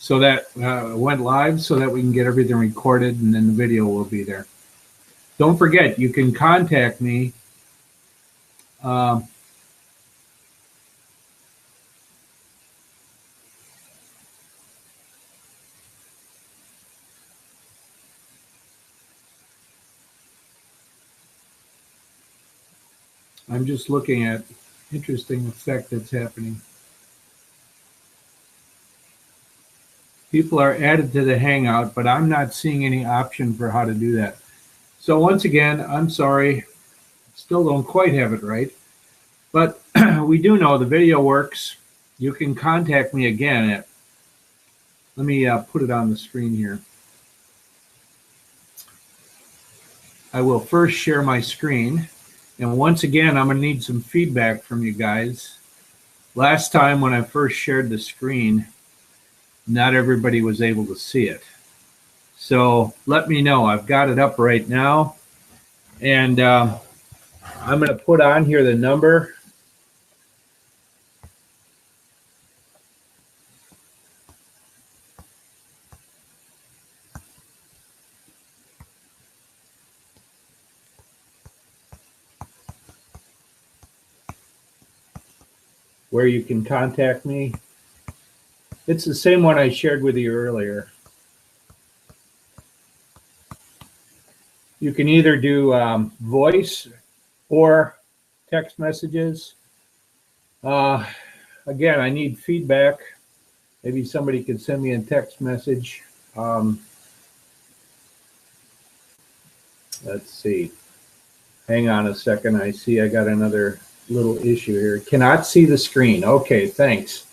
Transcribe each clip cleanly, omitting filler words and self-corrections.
so that went live so that we can get everything recorded, and then the video will be there. Don't forget, you can contact me. I'm just looking at interesting effect that's happening. People are added to the Hangout, but I'm not seeing any option for how to do that. So once again, I'm sorry, still don't quite have it right, but we do know the video works. You can contact me again at, let me put it on the screen here. I will first share my screen. And once again, I'm gonna need some feedback from you guys. Last time when I first shared the screen, not everybody was able to see it. So let me know. I've got it up right now. And I'm gonna put on here the number. Where you can contact me. It's the same one I shared with you earlier. You can either do voice or text messages. Again, I need feedback. Maybe somebody could send me a text message. Let's see. Hang on a second. I see I got another little issue here. Cannot see the screen. Okay, thanks.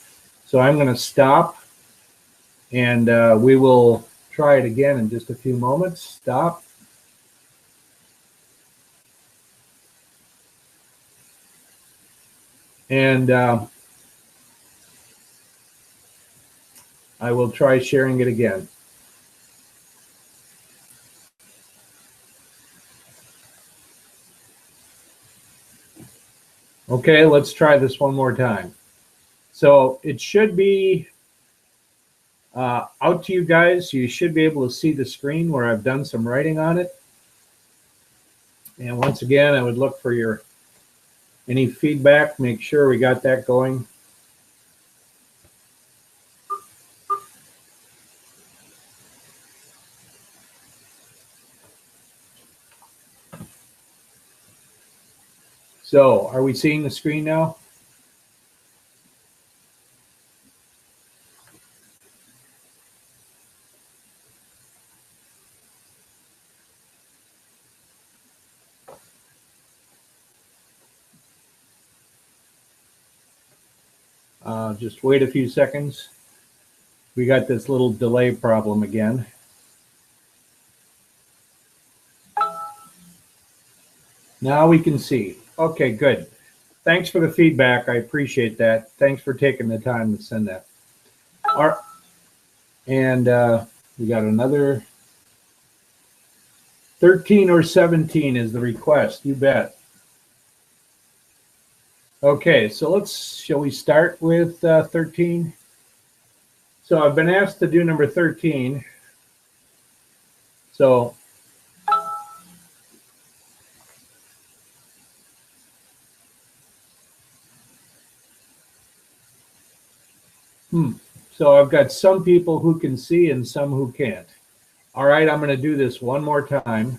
So I'm going to stop, and we will try it again in just a few moments. Stop. And I will try sharing it again. Okay, let's try this one more time. So it should be out to you guys. You should be able to see the screen where I've done some writing on it. And once again, I would look for your any feedback. Make sure we got that going. So, are we seeing the screen now? Just wait a few seconds. We got this little delay problem again. Now we can see. Okay, good. Thanks for the feedback. I appreciate that. Thanks for taking the time to send that. And we got another 13 or 17 is the request. You bet. Okay, so shall we start with 13? So I've been asked to do number 13. So so I've got some people who can see and some who can't. All right, I'm going to do this one more time.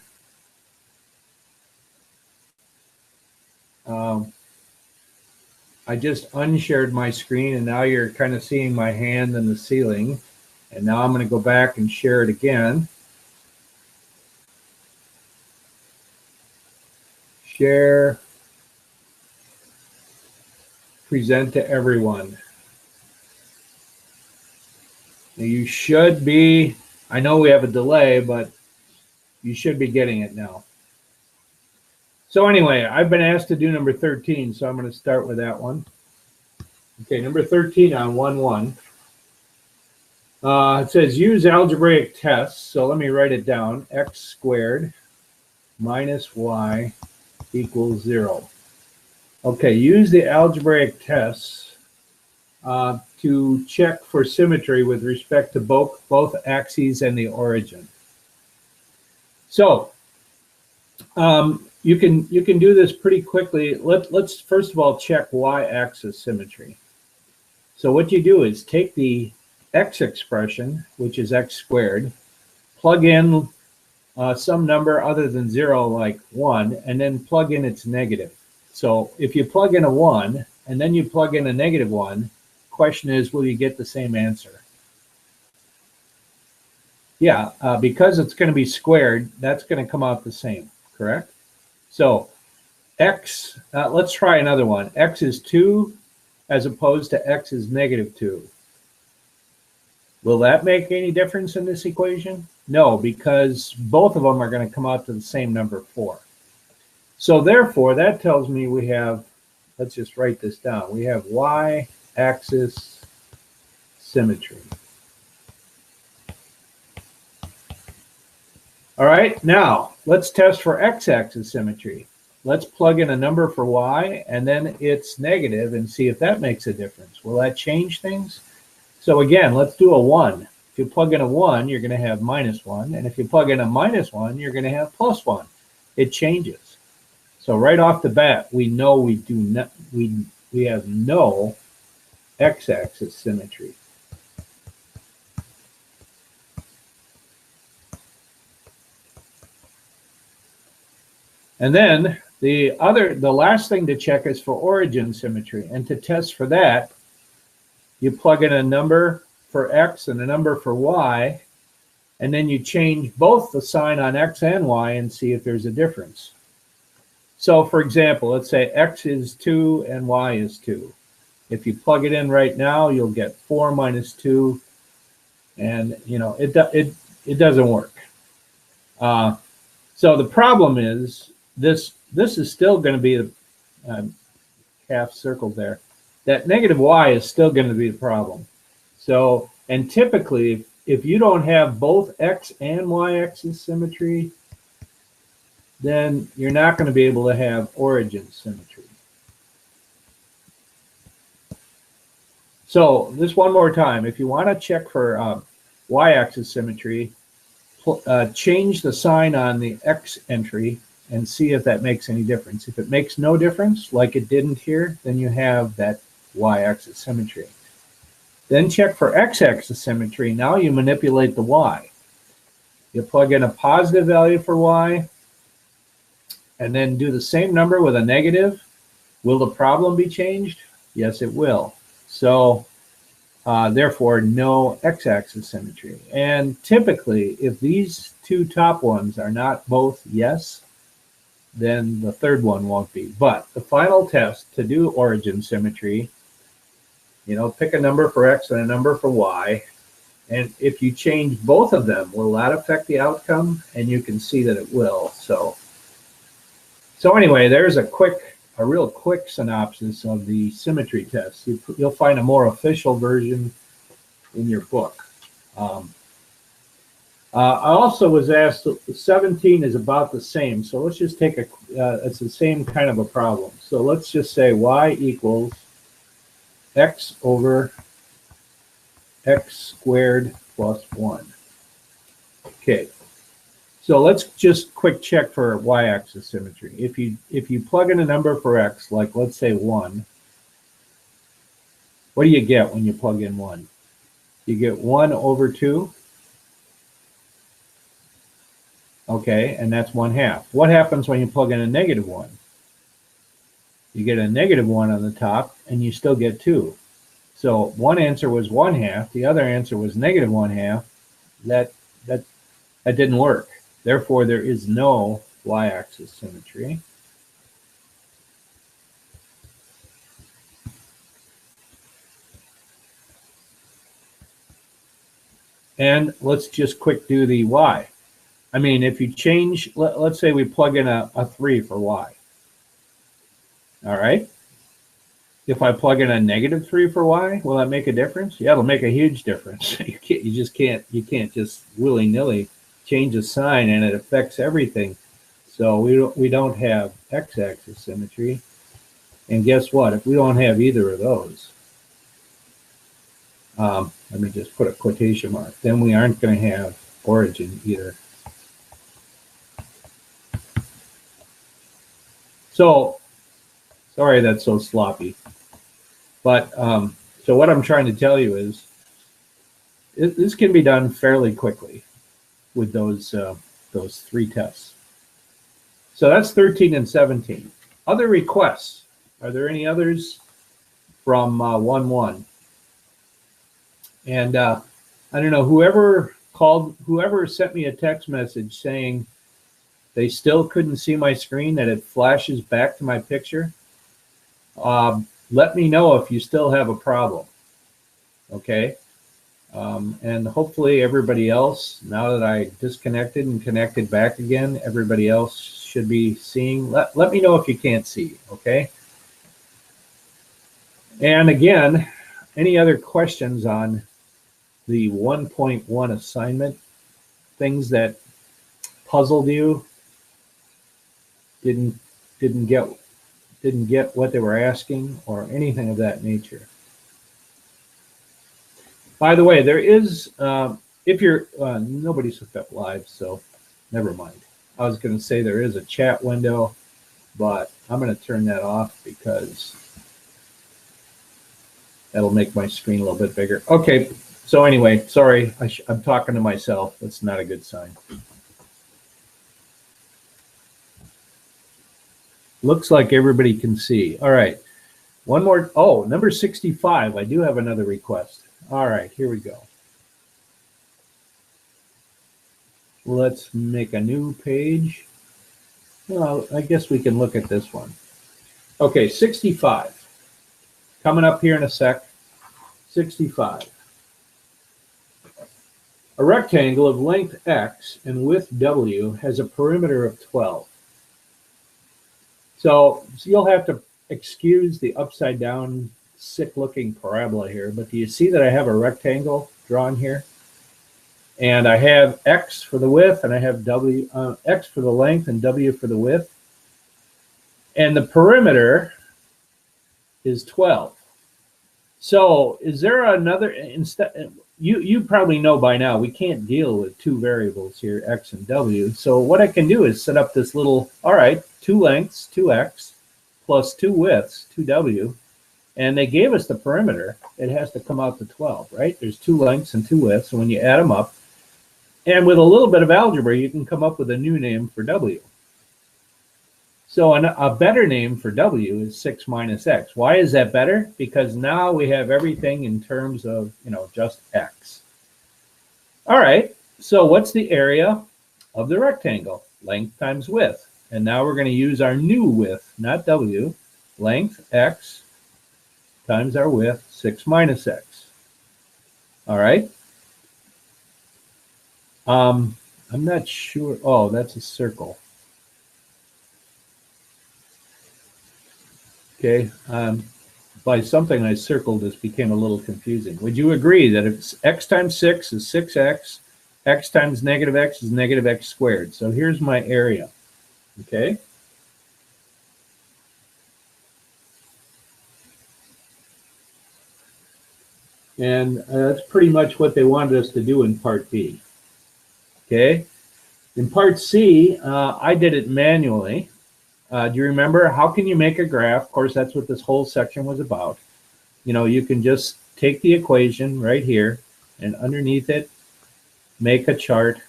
I just unshared my screen, and now you're kind of seeing my hand in the ceiling. And now I'm going to go back and share it again. Share. Present to everyone. Now you should be, I know we have a delay, but you should be getting it now. So anyway, I've been asked to do number 13, so I'm going to start with that one. Okay, number 13 on 1-1. It says use algebraic tests. So let me write it down. X squared minus y equals 0. Okay, use the algebraic tests. to check for symmetry with respect to both axes and the origin. So you can do this pretty quickly. Let's first of all check y-axis symmetry. So what you do is take the x expression, which is x squared, plug in some number other than 0, like 1, and then plug in its negative. So if you plug in a 1 and then you plug in a negative 1, question is, will you get the same answer? Yeah, because it's going to be squared, that's going to come out the same, correct? So x, let's try another one. X is 2 as opposed to x is negative 2. Will that make any difference in this equation? No, because both of them are going to come out to the same number, 4. So therefore, that tells me we have, let's just write this down. We have y-axis symmetry. All right, now let's test for x-axis symmetry. Let's plug in a number for y and then it's negative and see if that makes a difference. Will that change things? So again, let's do a 1. If you plug in a 1, you're going to have -1. And if you plug in a -1, you're going to have +1. It changes. So right off the bat, we know we do not, we have no x-axis symmetry. And then the last thing to check is for origin symmetry. And to test for that, you plug in a number for x and a number for y, and then you change both the sign on x and y and see if there's a difference. So for example, let's say x is 2 and y is 2. If you plug it in right now, you'll get 4 minus 2, and you know it doesn't work. So the problem is this is still going to be the half circle there. That negative y is still going to be the problem. So, and typically, if you don't have both x and y-axis symmetry, then you're not going to be able to have origin symmetry. So, this one more time. If you want to check for y-axis symmetry, change the sign on the x entry and see if that makes any difference. If it makes no difference, like it didn't here, then you have that y-axis symmetry. Then check for x-axis symmetry. Now you manipulate the y. You plug in a positive value for y, and then do the same number with a negative. Will the problem be changed? Yes, it will. So therefore, no x-axis symmetry. And typically, if these two top ones are not both yes, then the third one won't be. But the final test to do origin symmetry, you know, pick a number for x and a number for y. And if you change both of them, will that affect the outcome? And you can see that it will. So anyway, there's a real quick synopsis of the symmetry test. You'll find a more official version in your book. I also was asked, 17 is about the same. So let's just take it's the same kind of a problem. So let's just say y equals x over x squared plus 1. Okay. So let's just quick check for y-axis symmetry. If you plug in a number for x, like let's say 1, what do you get when you plug in 1? You get 1 over 2. Okay, and that's 1/2. What happens when you plug in a negative 1? You get a negative 1 on the top, and you still get 2. So one answer was 1/2. The other answer was negative 1/2. That didn't work. Therefore, there is no y-axis symmetry. And let's just quick do the y. I mean, if you change, let's say we plug in a 3 for y. All right. If I plug in a negative 3 for y, will that make a difference? Yeah, it'll make a huge difference. You can't just willy-nilly change a sign and it affects everything. So we don't have x-axis symmetry. And guess what? If we don't have either of those, Let me just put a quotation mark. Then we aren't going to have origin either. So, sorry that's so sloppy. But, so what I'm trying to tell you is, this can be done fairly quickly with those 3 tests. So that's 13 and 17. Other requests. Are there any others from 1-1? And I don't know, whoever sent me a text message saying they still couldn't see my screen, that it flashes back to my picture. Let me know if you still have a problem. Okay. And hopefully everybody else, now that I disconnected and connected back again, everybody else should be seeing. Let me know if you can't see, okay? And again, any other questions on the 1.1 assignment? Things that puzzled you? Didn't get what they were asking, or anything of that nature? By the way, there is, if you're, nobody's hooked up live, so never mind. I was going to say there is a chat window, but I'm going to turn that off because that'll make my screen a little bit bigger. Okay, so anyway, sorry, I'm talking to myself. That's not a good sign. Looks like everybody can see. All right, one more. Oh, number 65. I do have another request. All right, here we go. Let's make a new page. Well, I guess we can look at this one. Okay, 65. Coming up here in a sec. 65. A rectangle of length x and width w has a perimeter of 12. So you'll have to excuse the upside down sick looking parabola here, but do you see that I have a rectangle drawn here? And I have x for the width, and I have x for the length and w for the width. And the perimeter is 12. So is there another, instead, you probably know by now, we can't deal with 2 variables here, x and w. So what I can do is set up this little, all right, 2 lengths, 2x, plus 2 widths, 2w. And they gave us the perimeter. It has to come out to 12, right? There's 2 lengths and 2 widths. So when you add them up, and with a little bit of algebra, you can come up with a new name for w. So a better name for w is 6 minus x. Why is that better? Because now we have everything in terms of, just x. All right, so what's the area of the rectangle? Length times width. And now we're going to use our new width, not w. Length, x, times our width, 6 minus x. All right. I'm not sure. Oh, that's a circle. Okay. By something I circled, this became a little confusing. Would you agree that if x times 6 is 6x, x times negative x is negative x squared? So here's my area. Okay. And that's pretty much what they wanted us to do in part B. Okay. In part C, I did it manually. Do you remember, how can you make a graph? Of course, that's what this whole section was about. You can just take the equation right here and underneath it, make a chart.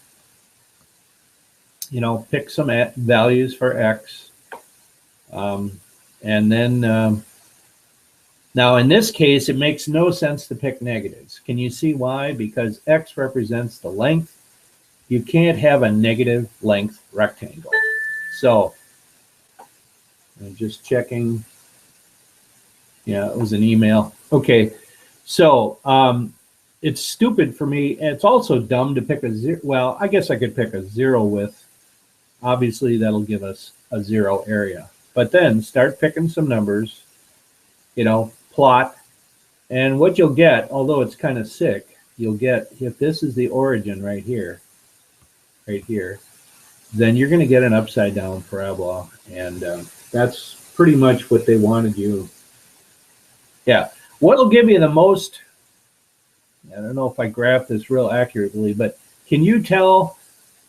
Pick some values for x. And then, now in this case, it makes no sense to pick negatives. Can you see why? Because x represents the length. You can't have a negative length rectangle. So, I'm just checking. Yeah, it was an email. Okay, so it's stupid for me. And it's also dumb to pick a 0. Well, I guess I could pick a 0 width. Obviously, that'll give us a 0 area. But then start picking some numbers, plot. And what you'll get, although it's kind of sick, you'll get, if this is the origin right here, then you're going to get an upside down parabola. And that's pretty much what they wanted you. Yeah. What will give you the most I don't know if I graphed this real accurately, but can you tell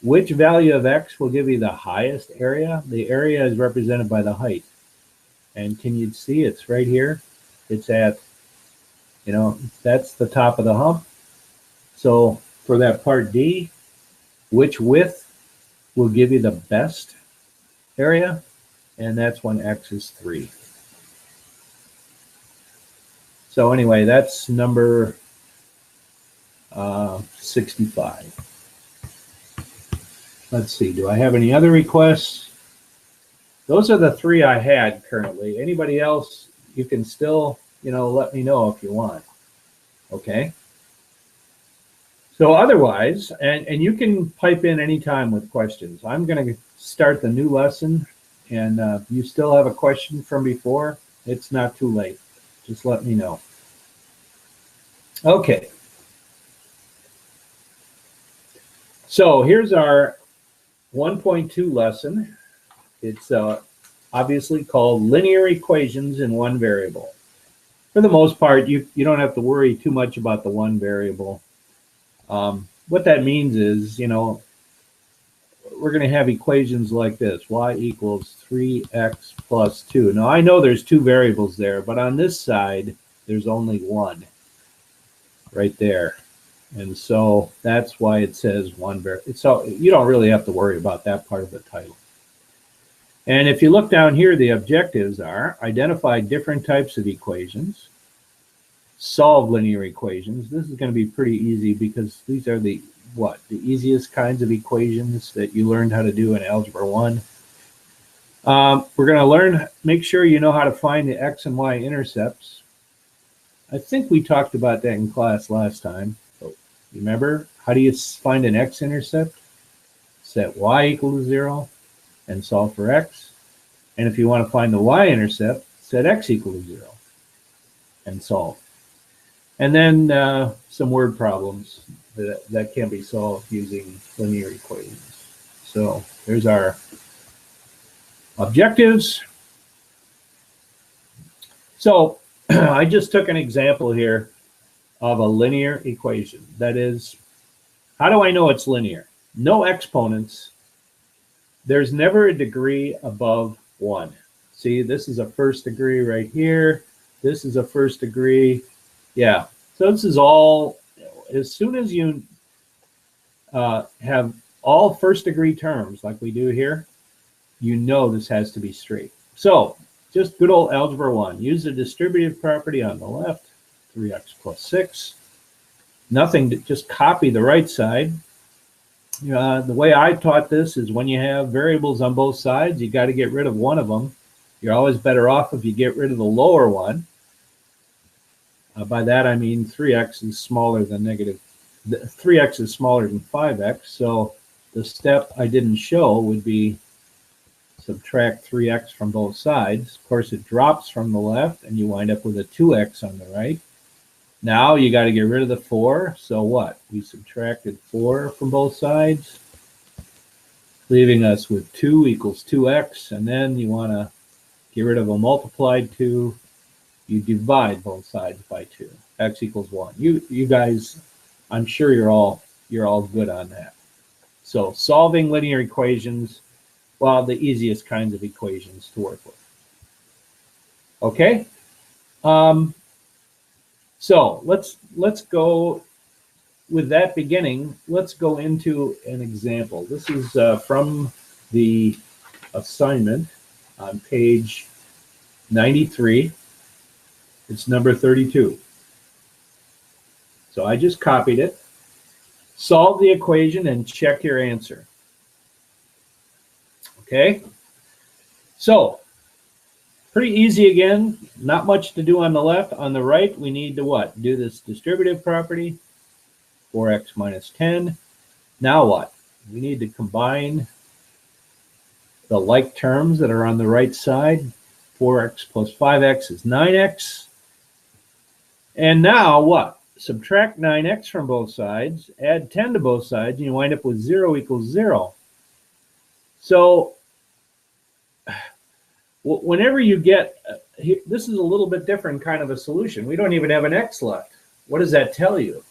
which value of x will give you the highest area? The area is represented by the height. And can you see it's right here? It's at, that's the top of the hump. So for that part D, which width will give you the best area? And that's when x is 3. So anyway, that's number 65. Let's see, do I have any other requests? Those are the 3 I had currently. Anybody else, you can still, let me know if you want. Okay? So otherwise, and you can pipe in anytime with questions. I'm going to start the new lesson, and if you still have a question from before, it's not too late. Just let me know. Okay. So here's our 1.2 lesson. It's obviously called linear equations in one variable. For the most part, you don't have to worry too much about the one variable. What that means is, we're going to have equations like this. Y equals 3x plus 2. Now, I know there's 2 variables there, but on this side, there's only 1 right there. And so that's why it says one variable. So you don't really have to worry about that part of the title. And if you look down here, the objectives are identify different types of equations, solve linear equations. This is going to be pretty easy because these are the easiest kinds of equations that you learned how to do in Algebra 1. We're going to make sure you know how to find the x and y intercepts. I think we talked about that in class last time. So remember, how do you find an x-intercept? Set y equal to 0 and solve for x. And if you want to find the y-intercept, set x equal to 0 and solve. And then some word problems that can be solved using linear equations. So there's our objectives. So I just took an example here of a linear equation. That is, how do I know it's linear? No exponents. There's never a degree above 1. See, this is a first degree right here. This is a first degree. Yeah, so this is all, as soon as you have all first degree terms like we do here, you know this has to be straight. So just good old Algebra 1. Use the distributive property on the left, 3x plus 6. Nothing, to just copy the right side. The way I taught this is when you have variables on both sides, you got to get rid of one of them. You're always better off if you get rid of the lower one. By that I mean 3x is smaller than 3x is smaller than 5x. So the step I didn't show would be subtract 3x from both sides. Of course, it drops from the left, and you wind up with a 2x on the right. Now you got to get rid of the 4. So what? We subtracted 4 from both sides, leaving us with 2 equals 2x. And then you want to get rid of a multiplied 2. You divide both sides by 2. X equals 1. You guys, I'm sure you're all good on that. So solving linear equations, well, the easiest kinds of equations to work with. Okay. So let's go with that beginning. Let's go into an example. This is from the assignment on page 93. It's number 32. So I just copied it. Solve the equation and check your answer. Okay. So pretty easy again. Not much to do on the left. On the right, we need to what? Do this distributive property. 4x minus 10. Now what? We need to combine the like terms that are on the right side. 4x plus 5x is 9x. And now what? Subtract 9x from both sides, add 10 to both sides, and you wind up with 0 equals 0. So whenever you get, this is a little bit different kind of a solution. We don't even have an x left. What does that tell you?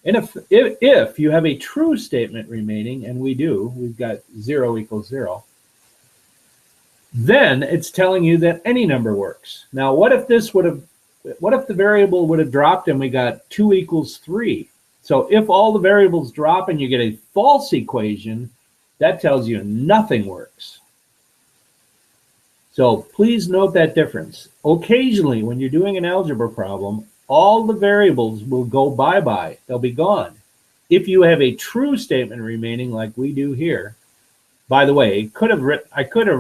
And if you have a true statement remaining, and we do, we've got 0 equals 0, then it's telling you that any number works. Now, what if the variable would have dropped and we got 2 equals 3? So if all the variables drop and you get a false equation, that tells you nothing works. So please note that difference. Occasionally, when you're doing an algebra problem, all the variables will go bye-bye. They'll be gone. If you have a true statement remaining like we do here, by the way, I could have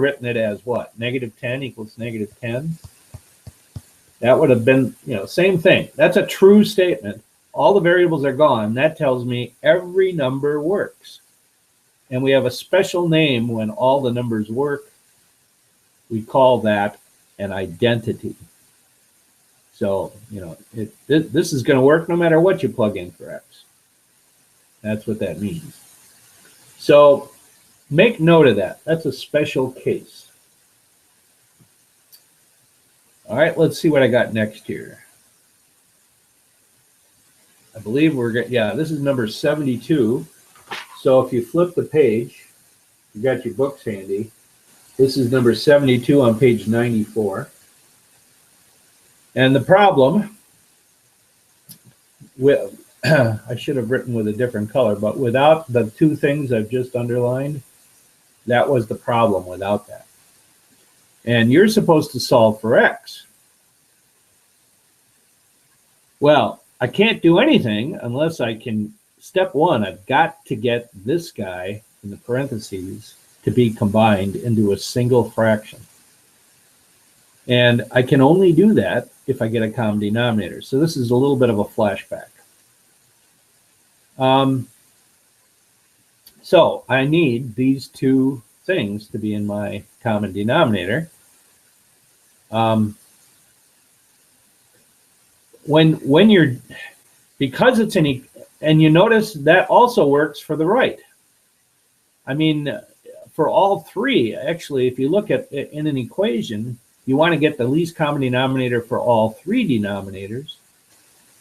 written it as what? -10 equals -10. That would have been, same thing. That's a true statement. All the variables are gone. That tells me every number works. And we have a special name when all the numbers work. We call that an identity. So, this is going to work no matter what you plug in for x. That's what that means. So make note of that. That's a special case. All right, let's see what I got next here. I believe this is number 72. So if you flip the page, you got your books handy. This is number 72 on page 94. And the problem, I should have written with a different color, but without the two things I've just underlined, that was the problem without that. And you're supposed to solve for x. Well, I can't do anything unless I can, step one, I've got to get this guy in the parentheses to be combined into a single fraction. And I can only do that if I get a common denominator. So this is a little bit of a flashback. So I need these two things to be in my common denominator. When you're, because it's and you notice that also works for the right. I mean, for all three, actually, if you look at it in an equation, you want to get the least common denominator for all three denominators.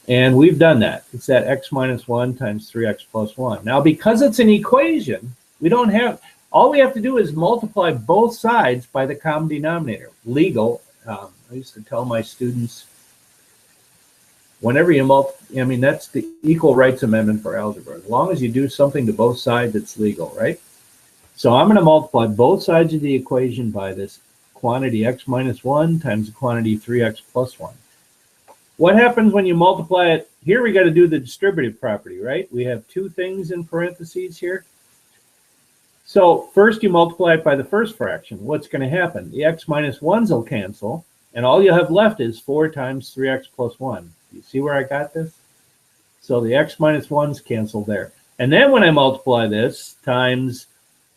And we've done that. It's that x minus 1 times 3x plus 1. Now, because it's an equation, all we have to do is multiply both sides by the common denominator. Legal. I used to tell my students, whenever you multiply, that's the equal rights amendment for algebra. As long as you do something to both sides, it's legal, right? So I'm going to multiply both sides of the equation by this quantity x minus 1 times the quantity 3x plus 1. What happens when you multiply it? Here we got to do the distributive property, right? We have two things in parentheses here. So first you multiply it by the first fraction. What's going to happen? The x minus 1s will cancel, and all you have left is 4 times 3x plus 1. You see where I got this? So the x minus 1s cancel there. And then when I multiply this times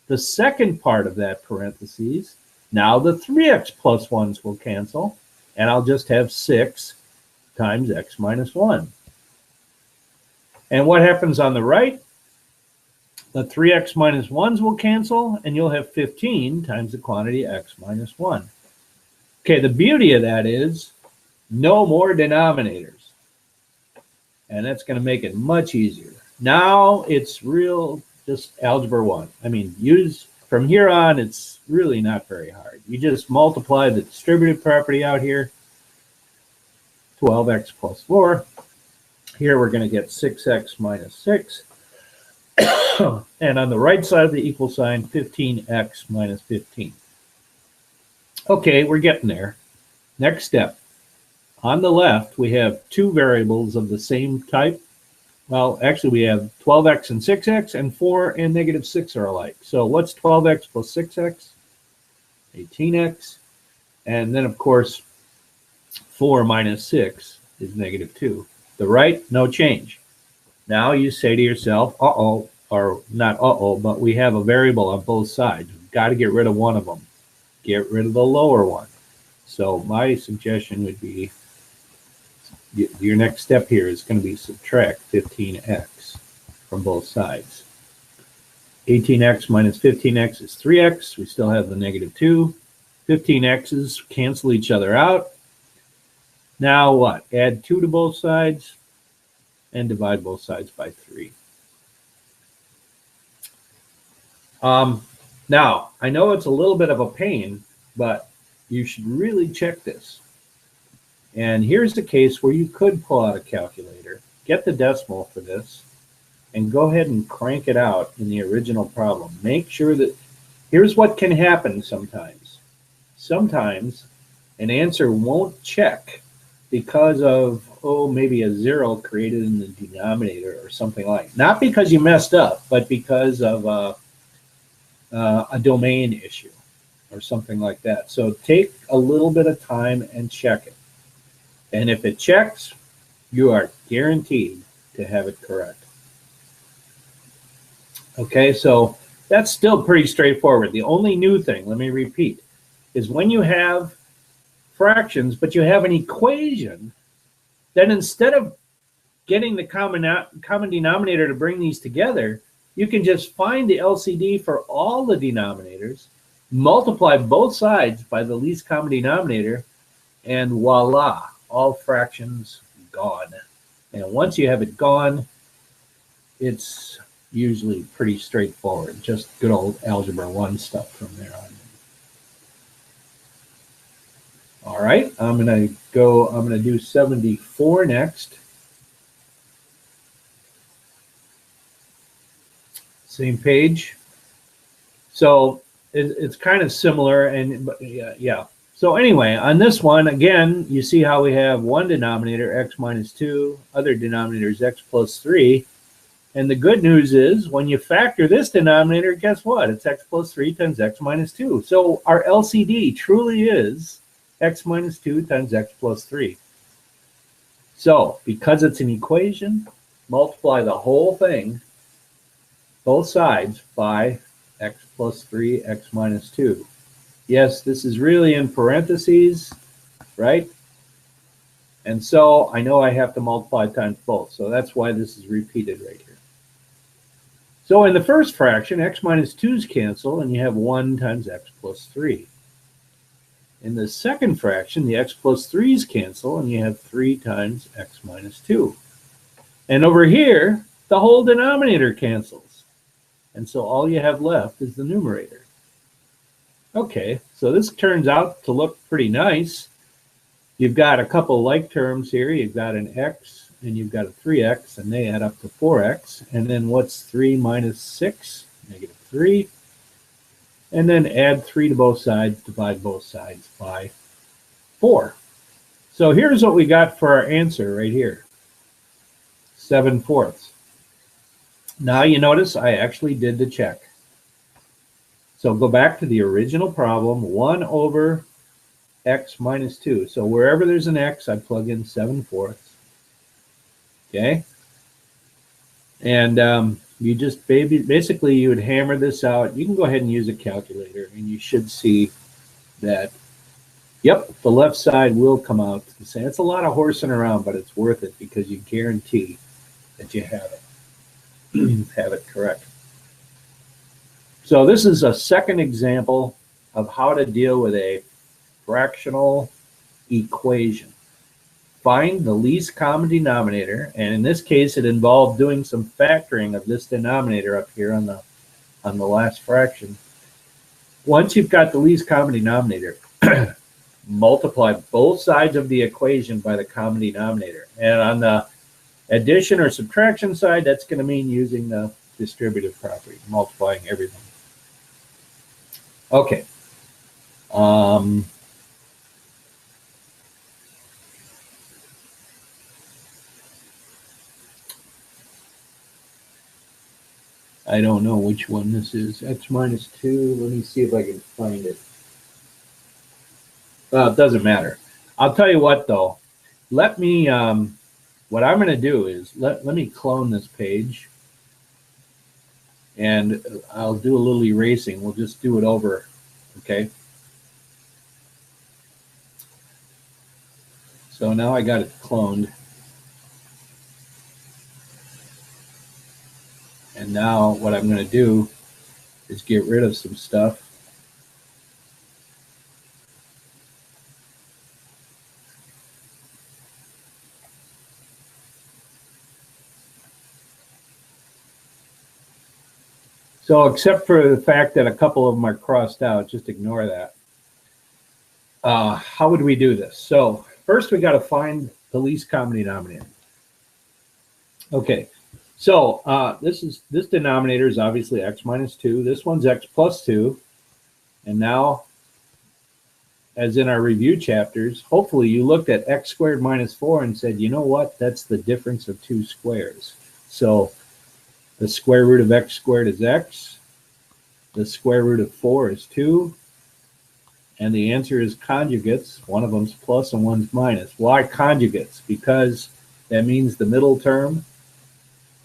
the second part of that parentheses, now the 3x plus 1s will cancel, and I'll just have 6 times x minus 1. And what happens on the right? The 3x minus 1s will cancel, and you'll have 15 times the quantity x minus 1. Okay, the beauty of that is no more denominators. And that's going to make it much easier. Now it's just algebra 1. From here on, it's really not very hard. You just multiply the distributive property out here, 12x plus 4. Here we're going to get 6x minus 6. And on the right side of the equal sign, 15x minus 15. Okay, we're getting there. Next step. On the left, we have two variables of the same type. Well, actually, we have 12x and 6x, and 4 and negative 6 are alike. So what's 12x plus 6x? 18x. And then, of course, 4 minus 6 is negative 2. The right, no change. Now you say to yourself, uh-oh, or not uh-oh, but we have a variable on both sides. We've got to get rid of one of them. Get rid of the lower one. So my suggestion would be, your next step here is going to be subtract 15x from both sides. 18x minus 15x is 3x. We still have the negative 2. 15x's cancel each other out. Now what? Add 2 to both sides. and divide both sides by 3. Now, I know it's a little bit of a pain, but you should really check this. And here's the case where you could pull out a calculator, get the decimal for this, and go ahead and crank it out in the original problem. Make sure that, here's what can happen sometimes. Sometimes an answer won't check because of, maybe a 0 created in the denominator or something like. Not because you messed up, but because of a domain issue or something like that. So take a little bit of time and check it. And if it checks, you are guaranteed to have it correct. Okay, so that's still pretty straightforward. The only new thing, let me repeat, is when you have fractions, but you have an equation, then instead of getting the common denominator to bring these together, you can just find the LCD for all the denominators, multiply both sides by the least common denominator, and voila, all fractions gone. And once you have it gone, it's usually pretty straightforward, just good old algebra 1 stuff from there on. All right, I'm gonna do 74 next. Same page. So it's kind of similar, and yeah. So anyway, on this one, again, you see how we have one denominator, x minus 2, other denominator is x plus 3. And the good news is when you factor this denominator, guess what? It's x plus 3 times x minus 2. So our LCD truly is x minus 2 times x plus 3. So because it's an equation, multiply the whole thing, both sides, by x plus 3, x minus 2. Yes, this is really in parentheses, right? And so I know I have to multiply times both. So that's why this is repeated right here. So in the first fraction, x minus 2's cancel, and you have 1 times x plus 3. In the second fraction, the x plus 3's cancel, and you have 3 times x minus 2. And over here, the whole denominator cancels. And so all you have left is the numerator. Okay, so this turns out to look pretty nice. You've got a couple like terms here. You've got an x and you've got a 3x, and they add up to 4x. And then what's 3 minus 6? Negative 3. And then add 3 to both sides, divide both sides by 4. So here's what we got for our answer right here. 7/4. Now you notice I actually did the check. So go back to the original problem, 1 over x minus 2. So wherever there's an x, I plug in 7/4. Okay? And you just basically you would hammer this out. You can go ahead and use a calculator, and you should see that, yep, the left side will come out the same. It's a lot of horsing around, but it's worth it because you guarantee that you have it, have it correct. So this is a second example of how to deal with a fractional equation. Find the least common denominator, and in this case, it involved doing some factoring of this denominator up here on the last fraction. Once you've got the least common denominator, multiply both sides of the equation by the common denominator. And on the addition or subtraction side, that's going to mean using the distributive property, multiplying everything. Okay. I don't know which one this is. X minus 2. Let me see if I can find it. Well, it doesn't matter. I'll tell you what, though. Let me, what I'm going to do is, let me clone this page. And I'll do a little erasing. We'll just do it over, okay? So now I got it cloned. And now what I'm going to do is get rid of some stuff. So except for the fact that a couple of them are crossed out, just ignore that. How would we do this? So first we got to find the least common denominator. Okay, so this denominator is obviously x minus 2. This one's x plus 2. And now, as in our review chapters, hopefully you looked at x squared minus 4 and said, you know what, that's the difference of two squares. So the square root of x squared is x. The square root of 4 is 2. And the answer is conjugates. One of them's plus and one's minus. Why conjugates? Because that means the middle term,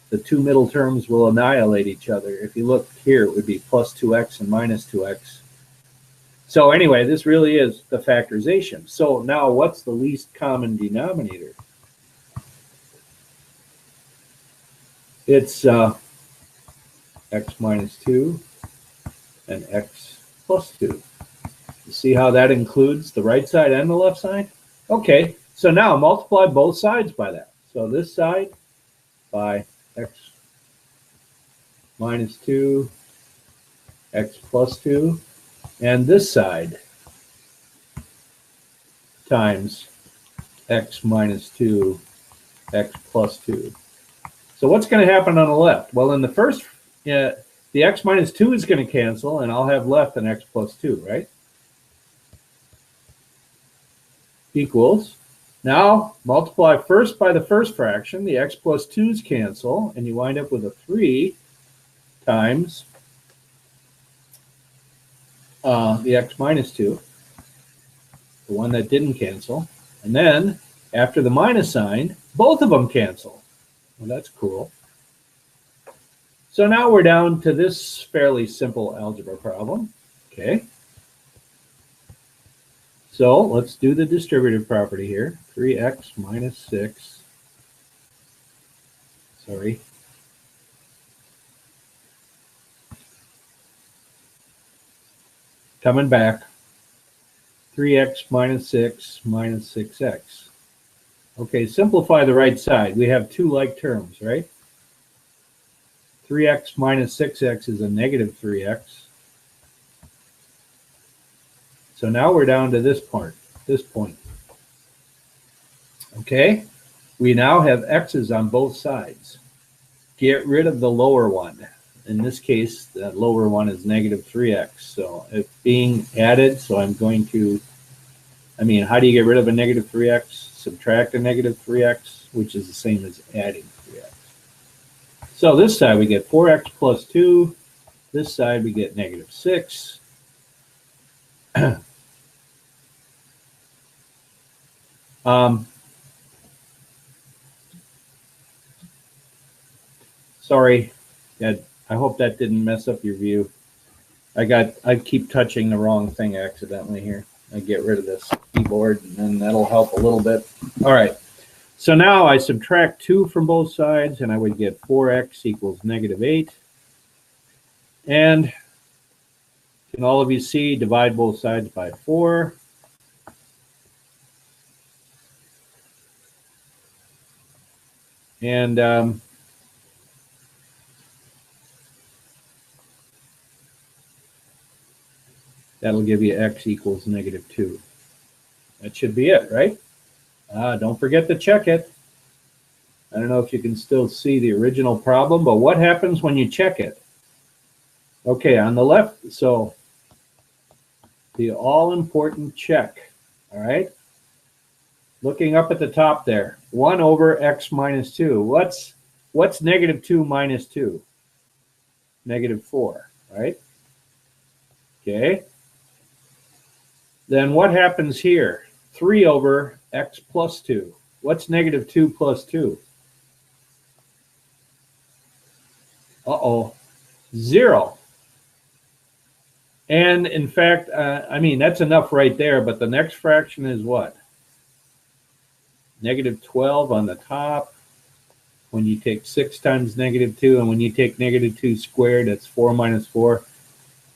the two middle terms will annihilate each other. If you look here, it would be plus 2x and minus 2x. So anyway, this really is the factorization. So now what's the least common denominator? It's x minus 2 and x plus 2. You see how that includes the right side and the left side? Okay, so now multiply both sides by that. So this side by x minus 2, x plus 2, and this side times x minus 2, x plus 2. So what's going to happen on the left? Well, in the first, the x minus 2 is going to cancel, and I'll have left an x plus 2, right? Equals. Now, multiply first by the first fraction. The x plus 2's cancel, and you wind up with a 3 times the x minus 2, the one that didn't cancel. And then, after the minus sign, both of them cancel. Well, that's cool. So now we're down to this fairly simple algebra problem. Okay. So let's do the distributive property here. 3x minus 6. Sorry. Coming back. 3x minus 6 minus 6x. Okay, simplify the right side. We have two like terms, right? 3x minus 6x is a negative 3x. So now we're down to this point. Okay, we now have x's on both sides. Get rid of the lower one. In this case, the lower one is negative 3x. So it's being added, so I'm going to, how do you get rid of a negative 3x? Subtract a negative 3x, which is the same as adding 3x. So this side we get 4x plus 2. This side we get negative 6. Sorry, I hope that didn't mess up your view. I keep touching the wrong thing accidentally here. I get rid of this keyboard, and then that'll help a little bit. All right, so now I subtract 2 from both sides, and I would get 4x equals negative 8. And can all of you see, divide both sides by 4. And that'll give you x equals negative 2. That should be it, right? Don't forget to check it. I don't know if you can still see the original problem, but what happens when you check it? Okay, on the left, so the all-important check, all right? Looking up at the top there, 1 over x minus 2. What's negative 2 minus 2? Negative 4, right? Okay. Then what happens here? 3 over x plus 2. What's negative 2 plus 2? Uh-oh, 0. And in fact, that's enough right there, but the next fraction is what? Negative 12 on the top. When you take 6 times negative 2, and when you take negative 2 squared, that's 4 minus 4.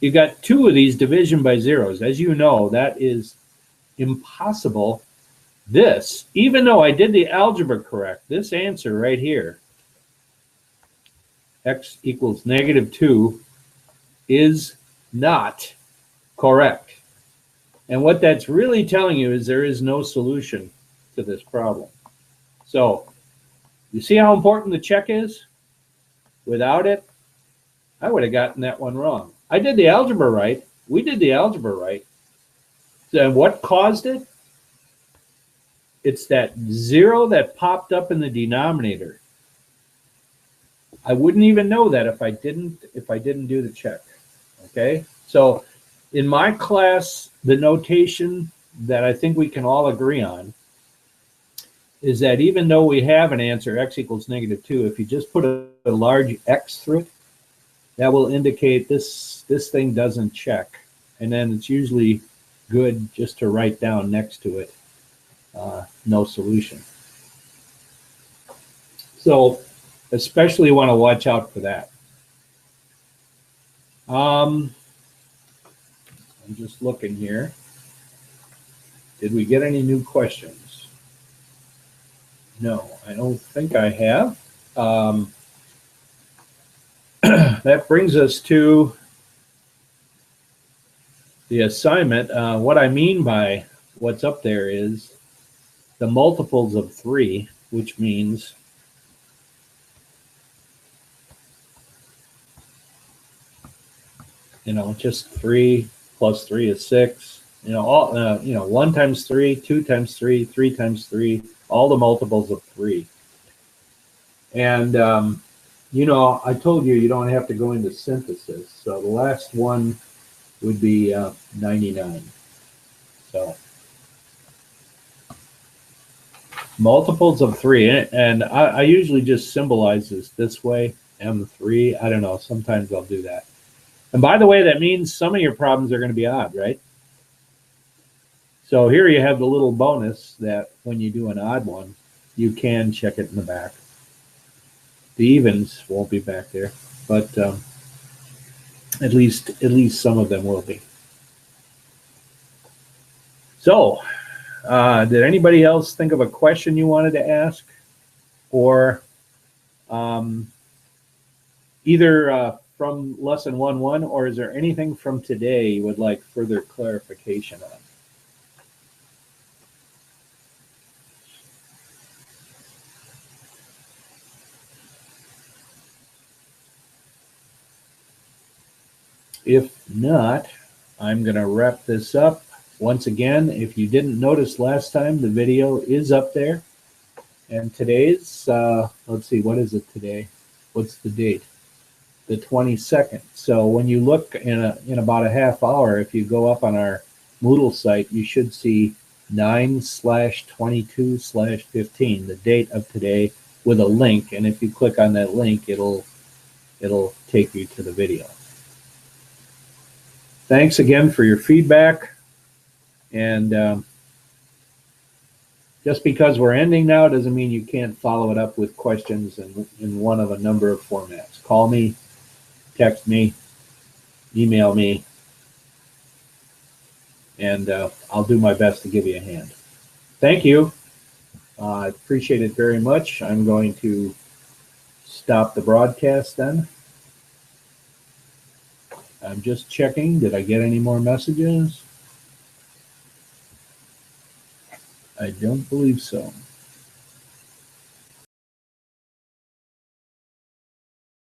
You've got 2 of these division by zeros. As you know, that is impossible. This, even though I did the algebra correct, this answer right here, x equals negative 2, is not correct. And what that's really telling you is there is no solution to this problem. So you see how important the check is? Without it, I would have gotten that one wrong. I did the algebra right. We did the algebra right. And what caused it? It's that 0 that popped up in the denominator. I wouldn't even know that if I didn't do the check. Okay? So in my class, the notation that I think we can all agree on is that even though we have an answer, x equals -2, if you just put a large X through it, that will indicate this thing doesn't check. And then it's usually good just to write down next to it, no solution. So especially want to watch out for that. I'm just looking here. Did we get any new questions? No, I don't think I have. That brings us to the assignment. What I mean by what's up there is the multiples of 3, which means just 3 plus 3 is 6. All 1 times 3, 2 times 3, 3 times 3, all the multiples of 3. And I told you don't have to go into synthesis. So the last one would be 99. So multiples of 3, and I usually just symbolize this way, M3. I don't know. Sometimes I'll do that. And by the way, that means some of your problems are going to be odd, right? So here you have the little bonus that when you do an odd one, you can check it in the back. The evens won't be back there, but at least some of them will be. So, did anybody else think of a question you wanted to ask, or either from lesson 1.1, or is there anything from today you would like further clarification on? If not, I'm going to wrap this up. Once again, if you didn't notice last time, the video is up there. And today's, let's see, what is it today? What's the date? The 22nd. So when you look in about a half hour, if you go up on our Moodle site, you should see 9/22/15, the date of today, with a link. And if you click on that link, it'll take you to the video. Thanks again for your feedback. And just because we're ending now doesn't mean you can't follow it up with questions in one of a number of formats. Call me, text me, email me, and I'll do my best to give you a hand. Thank you. I appreciate it very much. I'm going to stop the broadcast then. I'm just checking. Did I get any more messages? I don't believe so.